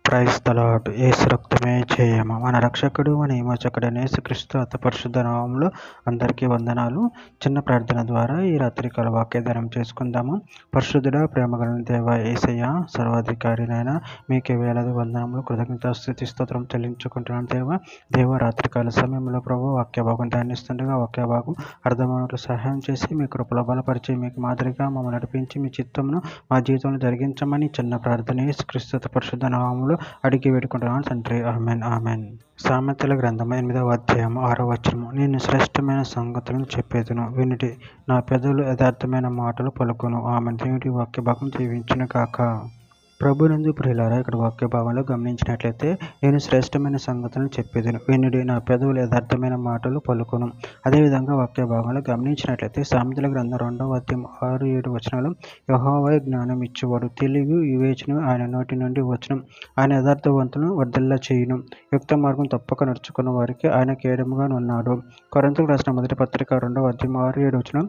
Praise the lord. యేసు రక్తమే జయము. మన రక్షకుడు మన విమోచకుడైన యేసుక్రీస్తు అతి పరిశుద్ధ నామములో అందరికీ వందనాలు. చిన్న ప్రార్థన ద్వారా ఈ రాత్రికాల వాక్యదానం చేసుకుందాము. పరిశుద్ధుడా, ప్రేమగల దేవ యేసయ్య, సర్వాధికారినైన మీకే వేలాది వందనములు, కృతజ్ఞత స్తుతి స్తోత్రం చెల్లించుకుంటున్నాను దేవ రాత్రికాల సమయంలో ప్రభు వాక్యభాగం ధ్యానిస్తుండగా వాక్యభాగం అర్థమైనట్లు సహాయం చేసి మీ కృపలో బలపరిచి మీకు మాదిరిగా మమ్మల్ని నడిపించి మీ చిత్తమును మా జీవితంలో జరిగించమని చిన్న ప్రార్థన యేసుక్రీస్తు అతి పరిశుద్ధ నామములో అడిగి వేడుకుంటున్నాను తండ్రి. Amen amen. సామెతల గ్రంథము 8వ అధ్యాయము 6వ వచనము. నేను శ్రేష్టమైన సంగతులను చెప్పేదను, వినుడి, నా పెదవులు యథార్థమైన మాటలు పలుకును. ఆమెన్. దేవుడి వాక్య భాగం జీవించును కాక. ప్రభునందు ప్రియులారా, ఇక్కడ వాక్య భావంలో గమనించినట్లయితే, నేను శ్రేష్టమైన సంగతులను చెప్పేదను, వినుడి, నా పెదవులు యథార్థమైన మాటలు పలుకును. అదేవిధంగా వాక్య భాగంలో గమనించినట్లయితే సామెతల గ్రంథం 2వ అధ్యాయం 6-7 వచనాలు, యెహోవాయే జ్ఞానం ఇచ్చేవాడు, తెలివి వివేచన ఆయన నోటి నుండి వచ్చును. ఆయన యథార్థవంతులను వర్ధిల్ల చేయును, యుక్త మార్గం తప్పక నడుచుకున్న వారికి ఆయన కేడముగా ఉన్నాడు. కొరింథీయులకు రాసిన మొదటి పత్రిక 2వ అధ్యాయం 6-7 వచనం,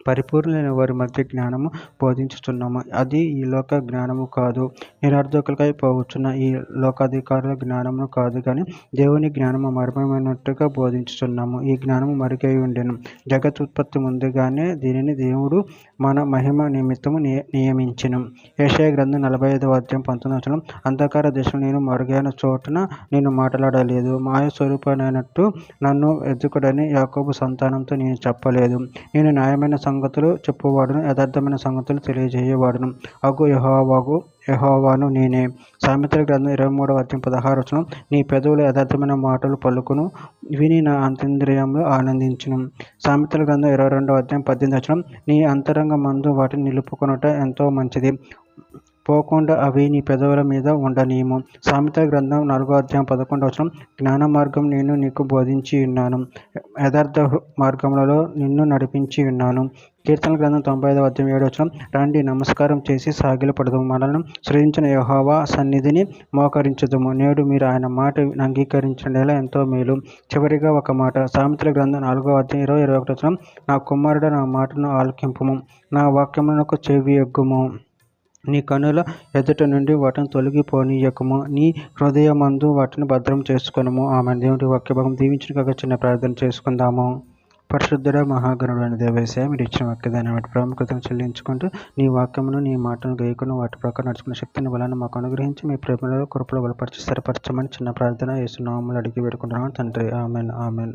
పరిపూర్ణులైన వారి మధ్య జ్ఞానము బోధించుతున్నాము, అది ఈ లోక జ్ఞానము కాదు, నిరర్ధకులకై పోవచ్చున్న ఈ లోకాధికారుల జ్ఞానము కాదు, కానీ దేవుని జ్ఞానము మర్మమైనట్టుగా బోధించుతున్నాము. ఈ జ్ఞానము మరుగై ఉండెను, జగత్ ఉత్పత్తి ముందుగానే దీనిని దేవుడు మన మహిమ నిమిత్తము నియమించెను. యెషయా గ్రంథం 45వ అధ్యాయం 19వ వచనం, అంధకార దేశంలో నేను మరుగైన చోటున నేను మాట్లాడలేదు, మాయ స్వరూపమైనట్టు నన్ను ఎదుకుడని యాకోబు సంతానంతో నేను చెప్పలేదు. నేను న్యాయమైన సంగతులు చెప్పువాడును, యథార్థమైన సంగతులు తెలియజేయవాడును అగు యెహోవాను నేనే. సామెతల గ్రంథం 23వ అధ్యాయం 16వ వచనం, నీ పెదవులు యథార్థమైన మాటలు పలుకును, విని నా అంతరింద్రియంలో ఆనందించును. సామెతల గ్రంథం 22వ అధ్యాయం 18వ వచనం, నీ అంతరంగ మందు వాటిని నిలుపుకొనుట ఎంతో మంచిది, పోకుండా అవి నీ పెదవుల మీద ఉండనీయము. సామెతల గ్రంథం 4వ అధ్యాయం 11వ వచనం, జ్ఞాన మార్గం నేను నీకు బోధించి ఉన్నాను, యథార్థ మార్గములలో నిన్ను నడిపించి ఉన్నాను. కీర్తనల గ్రంథం 95వ అధ్యాయం 7వ వచనం, రండి నమస్కారం చేసి సాగిలపడదుము, మనల్ని సృజించిన యెహోవా సన్నిధిని మోకరించుదుము, నేడు మీరు ఆయన మాట అంగీకరించిన ఎంతో మేలు. చివరిగా ఒక మాట, సామెతల గ్రంథం 4వ అధ్యాయం 20-21 వచనం, నా కుమారుడ నా మాటను ఆలకింపుము, నా వాక్యములకు చెవియొగ్గుము, నీ కనుల ఎదుట నుండి వాటిని తొలగిపోనీయకము, నీ హృదయమందు వాటిని భద్రం చేసుకొనుము. ఆమె. దేవుడి వాక్యభాగం దీవించిన కాక చిన్న ప్రార్థన చేసుకుందాము. పరిశుద్ధుడ మహాగణుడైన దేవేశయ, మీరు ఇచ్చిన వాక్యదాన్ని వాటి ప్రాముఖ్యతను చెల్లించుకుంటూ నీ వాక్యమును నీ మాటను గైకును వాటి ప్రకారం నడుచుకున్న శక్తిని బలాన్ని మాకు అనుగ్రహించి మీ ప్రేమలో కృపలో బలపరిచి స్థిరపరచమని చిన్న ప్రార్థన యేసు నామములో అడిగి వేడుకుంటున్నాను తండ్రి. Amen amen.